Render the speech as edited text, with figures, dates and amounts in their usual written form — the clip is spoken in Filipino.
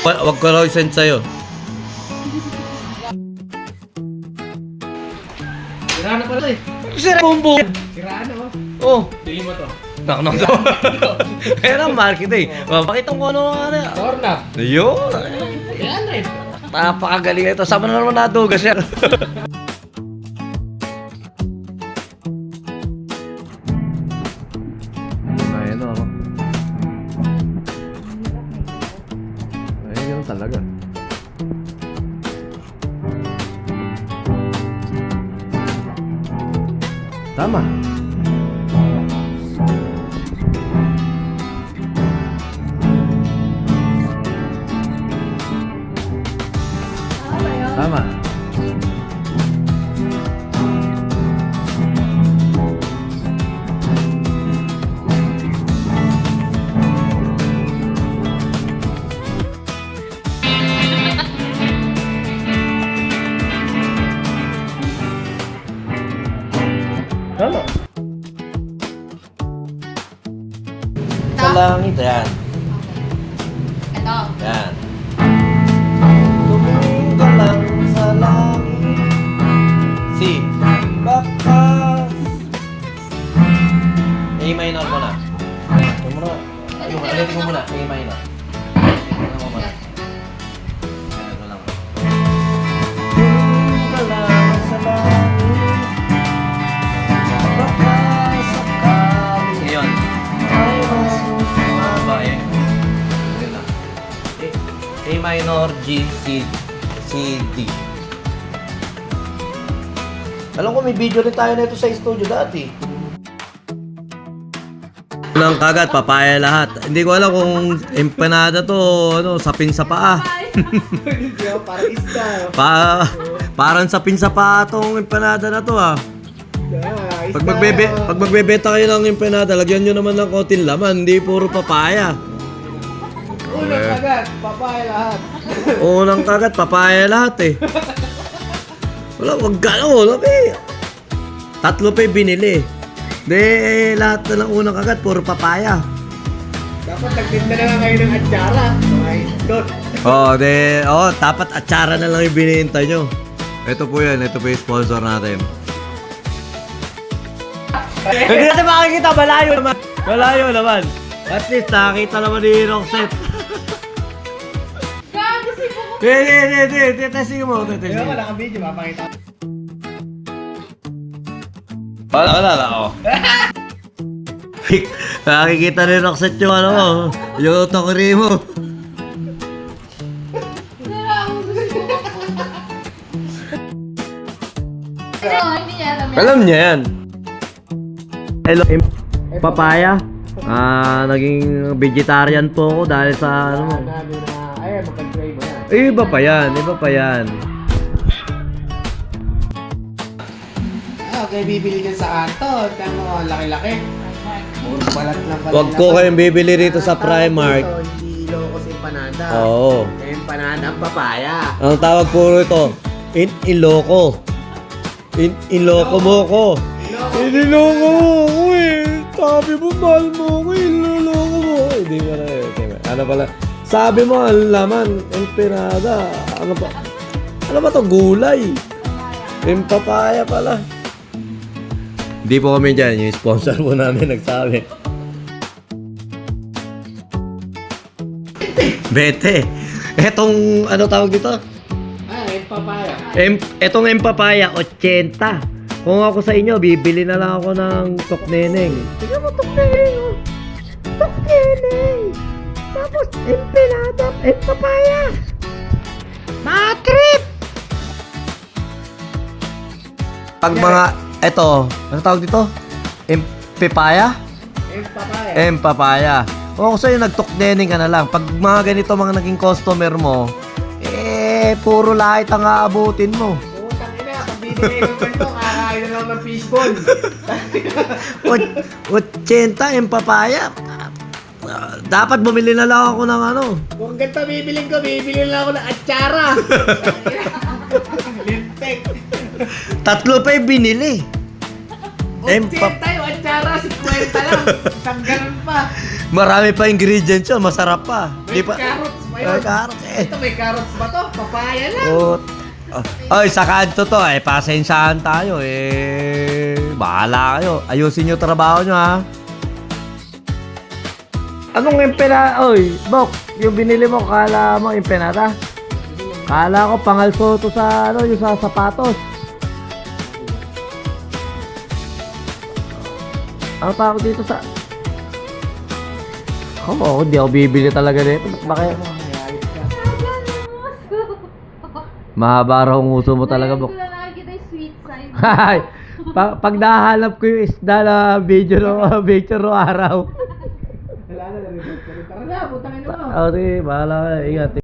Wag ko raw i-send sa'yo. Sira na pala eh. Sira mo po. Sira na oh. Oh. Tingin mo to. Naknok to. Kaya ang market eh. Pakita mo ano ano. Tornap. Ayun. Yan rin. Napakagaling ito. Sama na naman natugas yan. Ayun o. Ayun talaga. Tama. Tama. Tama. Sa langit, yan. Ito. Yan. Tumingin ka lang sa langit. Si. Bakas. A minor ko na. Ito mo na. Ulitin mo muna. A minor. Ano mo muna. Yan, ito lang. Tumingin ka lang sa langit. Bakas sakali. Ngayon. Ay, babae. Yun lang. A minor, G, C, C, D. Alam ko may video rin tayo na ito sa studio dati. Nang kagat, papaya lahat. Hindi ko alam kung empanada to, ano, sapin sa paa. Parang isda. Parang sapin sa paa tong empanada na to ah. Isda. Pag magbebenta kayo ng empanada, lagyan nyo naman ng konting laman, hindi puro papaya. Unang agad, papaya lahat. Unang kagat, papaya lahat eh. Wala, wag gano'n. Tatlo pa yung binili. De, lahat na lang unang kagat, puro papaya. Dapat nagtinda na lang kayo ng atsara. Okay, doon. Dapat atsara na lang yung binihintay nyo. Ito po yan, ito po yung sponsor natin. Hindi natin makikita, malayo naman. Malayo naman. At least nakakita naman ni Roxette. Hindi, testing mo. Kaya wala kang video, papakita. Wala ako. Nakikita ni Roxette yung ano mo, yung tokri mo. Hindi niya alam yan. Alam niya yan. Hello, papaya. Naging vegetarian po ako dahil sa ano. Ay, mag-try mo yan. Iba pa yan. Okay, bibili dyan sa kanto. Tignan mo, laki-laki. Puro balat lang pala. Huwag ko kayong bibili rito sa Primark. Hindi iloko si empanada. Oo. Empanada ang papaya. Ang tawag puro ito, Iloko. Iloko mo ko. Iniloko mo ako eh. Sabi mo, mahal mo ako, iloloko mo. Hindi mo na eh. Ano pala? Sabi mo, ang laman, empanada. Ano pa? Ano ba to? Gulay. Papaya pala. Hindi po kami dyan. Yung sponsor po namin nagsabi. Bete. Etong, ano tawag dito? Papaya. Etong empapaya, 80. Kung ako sa inyo, bibili na lang ako ng tokneneng. Tignan mo tokneneng. Tokneneng. Tapos empanada, empapaya. Matrip! Pag mga, eto, ano tawag dito? Empapaya? Papaya. Empapaya. Kung ako sa'yo, nagtokneneng ka na lang. Pag mga ganito mga naging customer mo, puro lahit ang aabutin mo. Putang ina, pag bibili ng ganito, kakain na lang ng fishball. 80 empapaya. Dapat bumili na lang ako ng ano. Kung ganito bibiling ko, bibili lang ako ng atsara. Lintek. Tatlo pa yung binili. 80 tayo, atsara, 50 lang. Isang ganun pa. Marami pa ingredients yun, masarap pa. May Di pa, carrots pa. pa yun. Carrots eh. Ito, may carrots ba to? Papaya lang. Oh. Oy, sa kanto to, pasensyahan tayo bahala kayo. Ayusin nyo trabaho nyo ha. Anong empanada? Oy, Bok, yung binili mo, kala mo empanada? Kala ko pangalso to sa yung sa sapatos. Ano pa ako dito sa... Oo, hindi ako bibili talaga nito. Bakit? Mahaba raw ang uso mo talaga, Bok. Hindi ko lang nakikita yung sweet side. Hay! Pag nahanap ko yung isda na video no araw. Wala na, narinig ko rin. Tara na, putangin mo. Sige, bahala ka. Ingat.